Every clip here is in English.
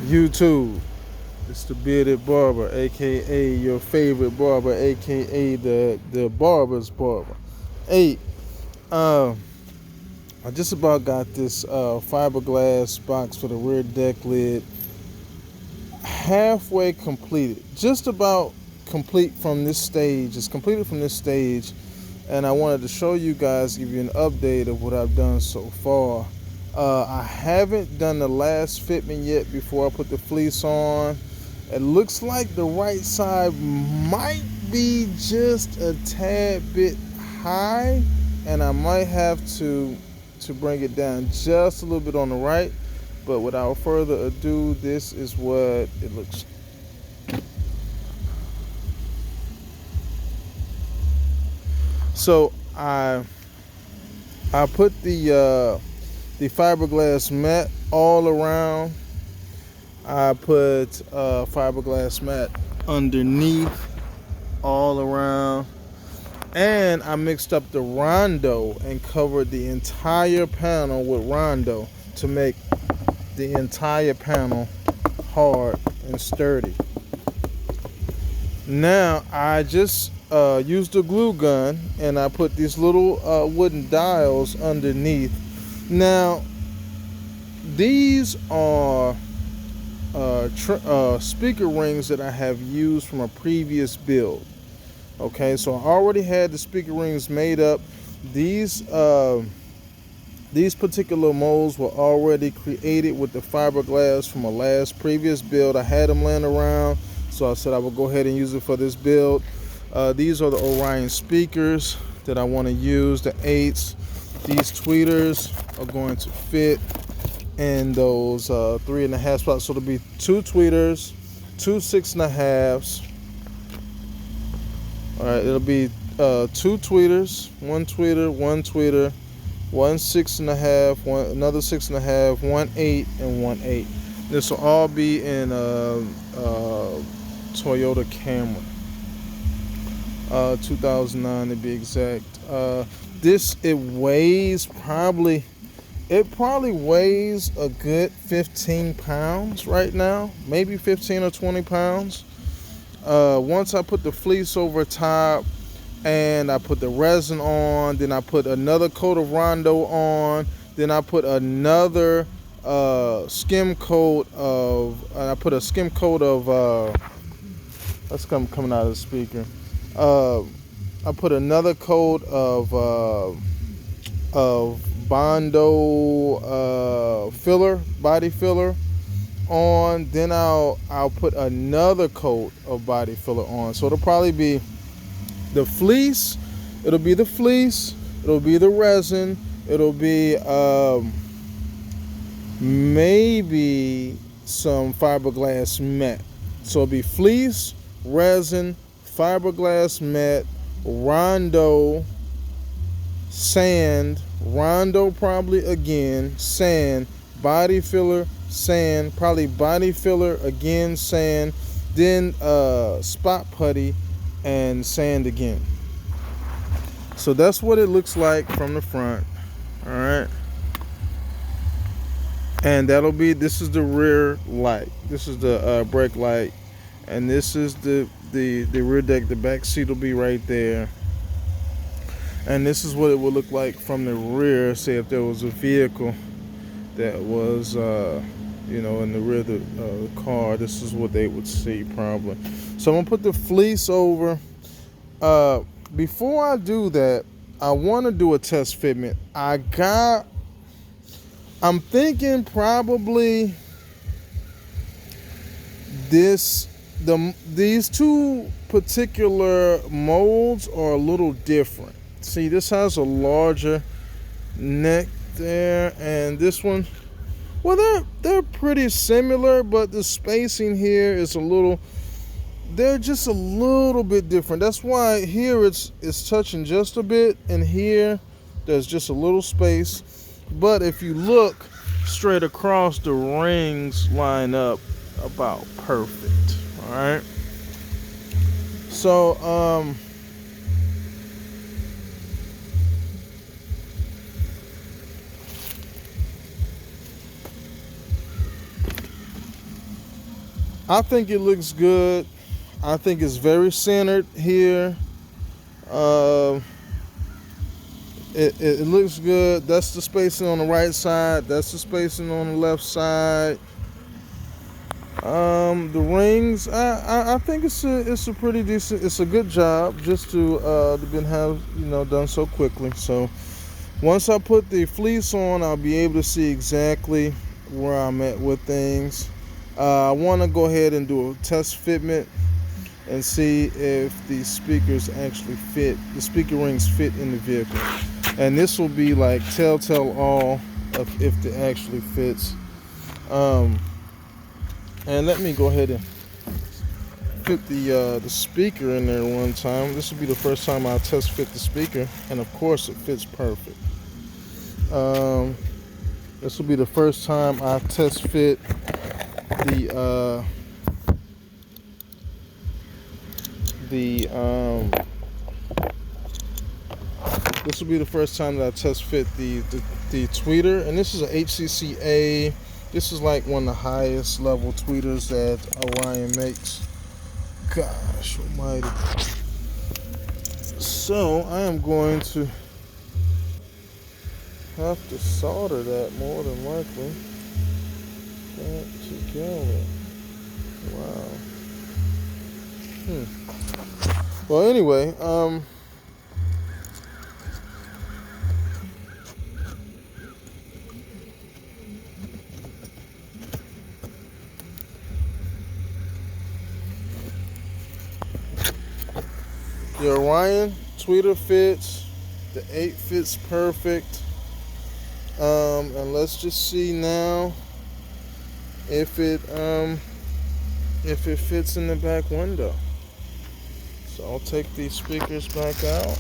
YouTube. It's the Bearded Barber, aka your favorite barber, aka the barber's barber. Hey, um, I just about got this fiberglass box for the rear deck lid halfway completed. Just about complete from this stage. It's completed from this stage, and I wanted to show you guys, give you an update of what I've done so far. I haven't done the last fitment yet before I put the fleece on. It looks like the right side might be just a tad bit high, and I might have to bring it down just a little bit on the right. But without further ado, this is what it looks like. So I put the fiberglass mat all around. I put fiberglass mat underneath all around, and I mixed up the Rondo and covered the entire panel with Rondo to make the entire panel hard and sturdy. Now I just used a glue gun and I put these little wooden dials underneath. Now these are speaker rings that I have used from a previous build. Okay, so I already had the speaker rings made up. These particular molds were already created with the fiberglass from a previous build. I had them laying around, so I said I would go ahead and use it for this build. These are the Orion speakers that I want to use, the 8s. These tweeters are going to fit in those 3.5 spots. So it'll be 2 tweeters, 2 6.5s. All right, it'll be 2 tweeters, 1 tweeter, 1 tweeter, 1 6.5, another 6.5, 1 8, and 1 8. This will all be in Toyota Camry, 2009 to be exact. It probably weighs a good 15 pounds right now, maybe 15 or 20 pounds. Once I put the fleece over top and I put the resin on, then I put another coat of Rondo on, then I put another skim coat of, that's coming out of the speaker. I put another coat of Bondo filler, body filler on, then I'll put another coat of body filler on. So it'll probably be the fleece, it'll be the resin, it'll be maybe some fiberglass mat. So it'll be fleece, resin, fiberglass mat, Rondo, sand, Rondo probably again, sand, body filler, sand, probably body filler again, sand, then spot putty and sand again. So that's what it looks like from the front. All right, and this is the rear light, this is the brake light, and this is the rear deck. The back seat will be right there, and this is what it would look like from the rear. Say if there was a vehicle that was in the rear of the car, this is what they would see probably. So I'm gonna put the fleece over. Before I do that, I want to do a test fitment. I'm thinking probably these 2 particular molds are a little different. See, this has a larger neck there, and this one, well, they're pretty similar, but the spacing here is they're just a little bit different. That's why here it's touching just a bit, and here there's just a little space. But if you look straight across, the rings line up about perfect. All right, so I think it looks good. I think it's very centered here. Uh, it looks good. That's the spacing on the right side. That's the spacing on the left side. The rings, I think it's a pretty decent. It's a good job just to have done so quickly. So once I put the fleece on, I'll be able to see exactly where I'm at with things. I want to go ahead and do a test fitment and see if the speakers actually fit. The speaker rings fit in the vehicle, and this will be like telltale all of if it actually fits. And let me go ahead and fit the speaker in there one time. This will be the first time I test fit the speaker, and of course it fits perfect. This will be the first time I test fit this will be the first time that I test fit the tweeter, and this is a HCCA. This is like one of the highest level tweeters that Orion makes. Gosh almighty. So I am going to have to solder that more than likely. That together. Wow. Well, anyway, the Orion tweeter fits. The 8 fits perfect. And let's just see now if it fits in the back window. So I'll take these speakers back out.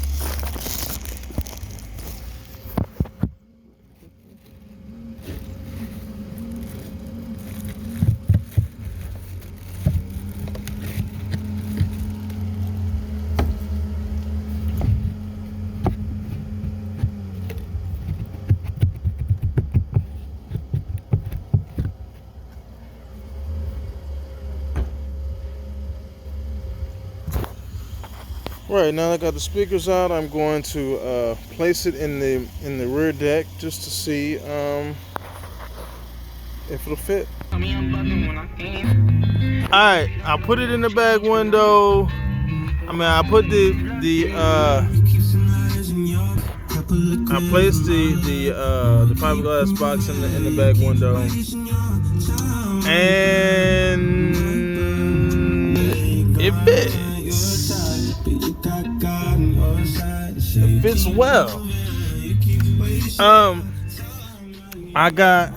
Right, now that I got the speakers out, I'm going to place it in the rear deck just to see if it'll fit. Alright, I put it in the back window. I put I placed the fiberglass box in the back window, and it fits. It fits well. I got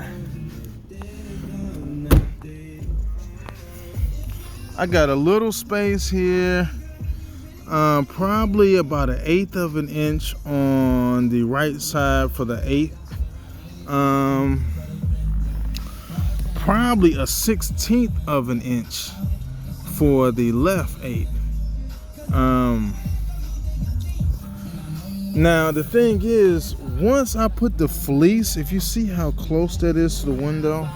a little space here, probably about 1/8 of an inch on the right side for the 8. Probably a 1/16 of an inch for the left 8. Now the thing is, once I put the fleece, if you see how close that is to the window,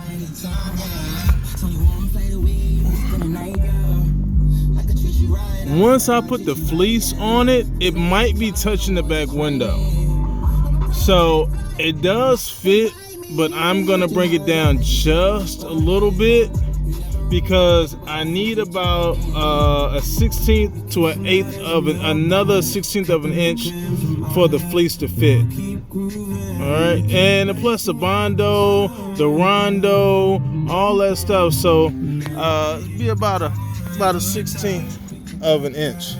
once I put the fleece on it, it might be touching the back window. So it does fit, but I'm gonna bring it down just a little bit, because I need about a 1/16 to an 1/8 of another 1/16 of an inch for the fleece to fit. All right, and plus the bondo, the rondo, all that stuff. So it'd be about a 1/16 of an inch.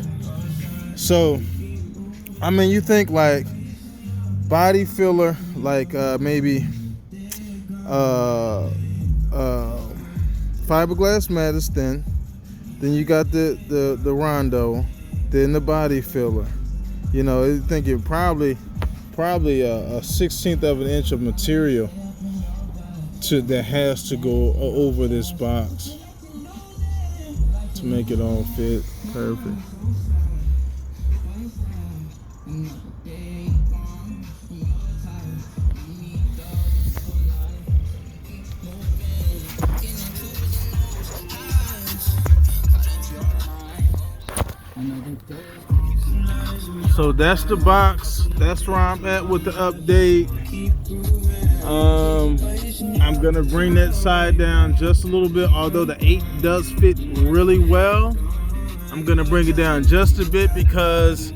So you think like body filler, like maybe fiberglass mat is thin, then you got the rondo, then the body filler. You think it probably a 1/16 of an inch of material that has to go over this box to make it all fit perfect. So that's the box. That's where I'm at with the update. I'm gonna bring that side down just a little bit, although the 8 does fit really well. I'm gonna bring it down just a bit because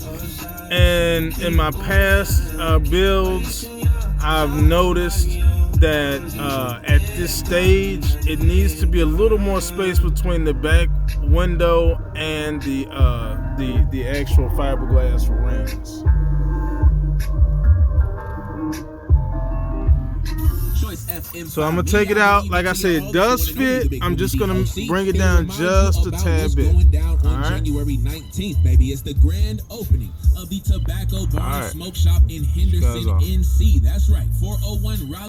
in my past builds, I've noticed that at this stage it needs to be a little more space between the back window and the actual fiberglass rings. So I'm gonna take it out. Like I said, it does fit. I'm just gonna bring it down just a tad bit. All right. January 19th, baby. It's the grand opening of the Tobacco Bar Smoke Shop in Henderson, NC. That's right. 4